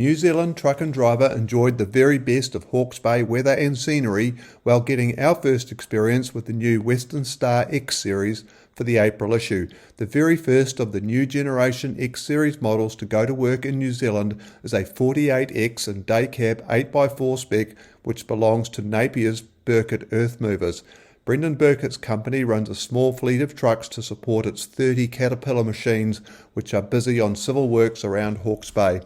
New Zealand truck and driver enjoyed the very best of Hawke's Bay weather and scenery while getting our first experience with the new Western Star X Series for the April issue. The very first of the new generation X Series models to go to work in New Zealand is a 48X and day cab 8x4 spec which belongs to Napier's Burkett Earth Movers. Brendan Burkett's company runs a small fleet of trucks to support its 30 Caterpillar machines which are busy on civil works around Hawke's Bay.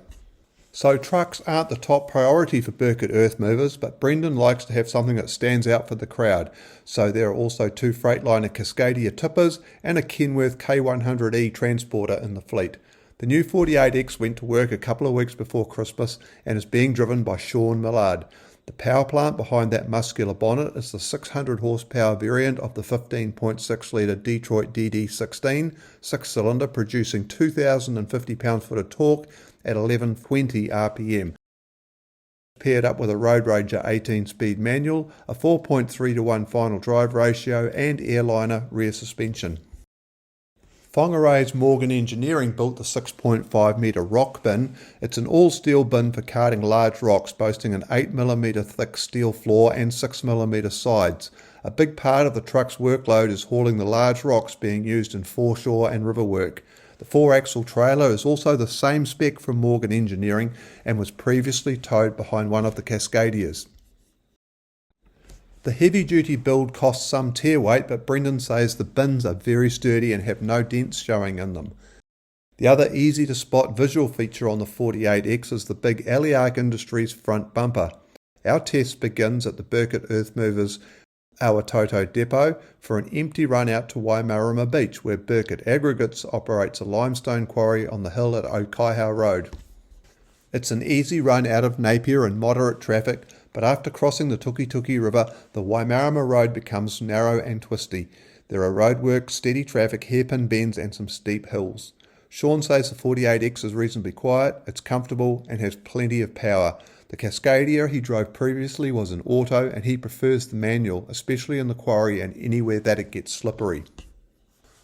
So trucks aren't the top priority for Burkett Earth Movers, but Brendan likes to have something that stands out for the crowd. So there are also two Freightliner Cascadia tippers and a Kenworth K100E transporter in the fleet. The new 48X went to work a couple of weeks before Christmas and is being driven by Sean Millard. The power plant behind that muscular bonnet is the 600 horsepower variant of the 15.6 litre Detroit DD16, 6-cylinder, producing 2,050 pound-foot of torque at 1120 RPM. Paired up with a Road Ranger 18-speed manual, a 4.3:1 final drive ratio and airliner rear suspension. Whangarei's Morgan Engineering built the 6.5 metre rock bin. It's an all-steel bin for carting large rocks, boasting an 8mm thick steel floor and 6mm sides. A big part of the truck's workload is hauling the large rocks being used in foreshore and river work. The 4-axle trailer is also the same spec from Morgan Engineering and was previously towed behind one of the Cascadias. The heavy-duty build costs some tear weight, but Brendan says the bins are very sturdy and have no dents showing in them. The other easy-to-spot visual feature on the 48X is the big Aliark Industries front bumper. Our test begins at the Burkett Earth Movers Awatoto depot for an empty run out to Waimarama Beach, where Burkett Aggregates operates a limestone quarry on the hill at Okaihau Road. It's an easy run out of Napier in moderate traffic, but after crossing the Tukituki River, the Waimarama Road becomes narrow and twisty. There are roadworks, steady traffic, hairpin bends and some steep hills. Sean says the 48X is reasonably quiet, it's comfortable and has plenty of power. The Cascadia he drove previously was an auto and he prefers the manual, especially in the quarry and anywhere that it gets slippery.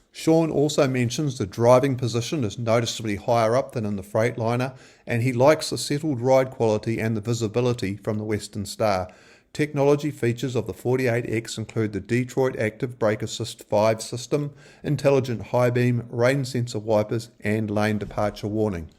Sean also mentions the driving position is noticeably higher up than in the Freightliner, and he likes the settled ride quality and the visibility from the Western Star. Technology features of the 48X include the Detroit Active Brake Assist 5 system, intelligent high beam, rain sensor wipers and lane departure warning.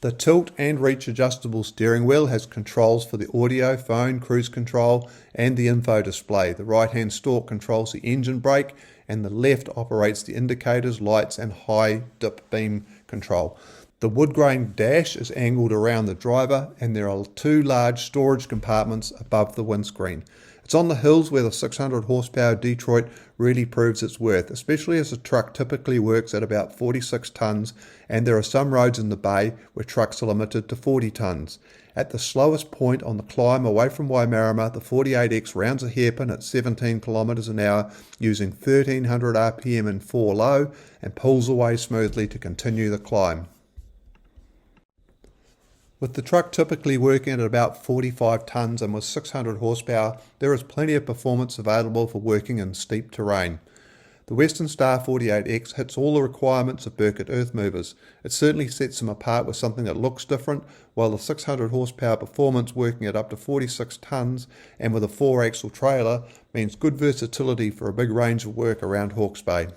The tilt and reach adjustable steering wheel has controls for the audio, phone, cruise control and the info display. The right hand stalk controls the engine brake and the left operates the indicators, lights and high dip beam control. The wood grain dash is angled around the driver and there are two large storage compartments above the windscreen. It's on the hills where the 600 horsepower Detroit really proves its worth, especially as the truck typically works at about 46 tonnes and there are some roads in the bay where trucks are limited to 40 tonnes. At the slowest point on the climb away from Waimarama, the 48X rounds a hairpin at 17 km an hour using 1300 RPM in 4 low and pulls away smoothly to continue the climb. With the truck typically working at about 45 tonnes and with 600 horsepower, there is plenty of performance available for working in steep terrain. The Western Star 48X hits all the requirements of Burkett Earth Movers. It certainly sets them apart with something that looks different, while the 600 horsepower performance working at up to 46 tonnes and with a 4-axle trailer means good versatility for a big range of work around Hawke's Bay.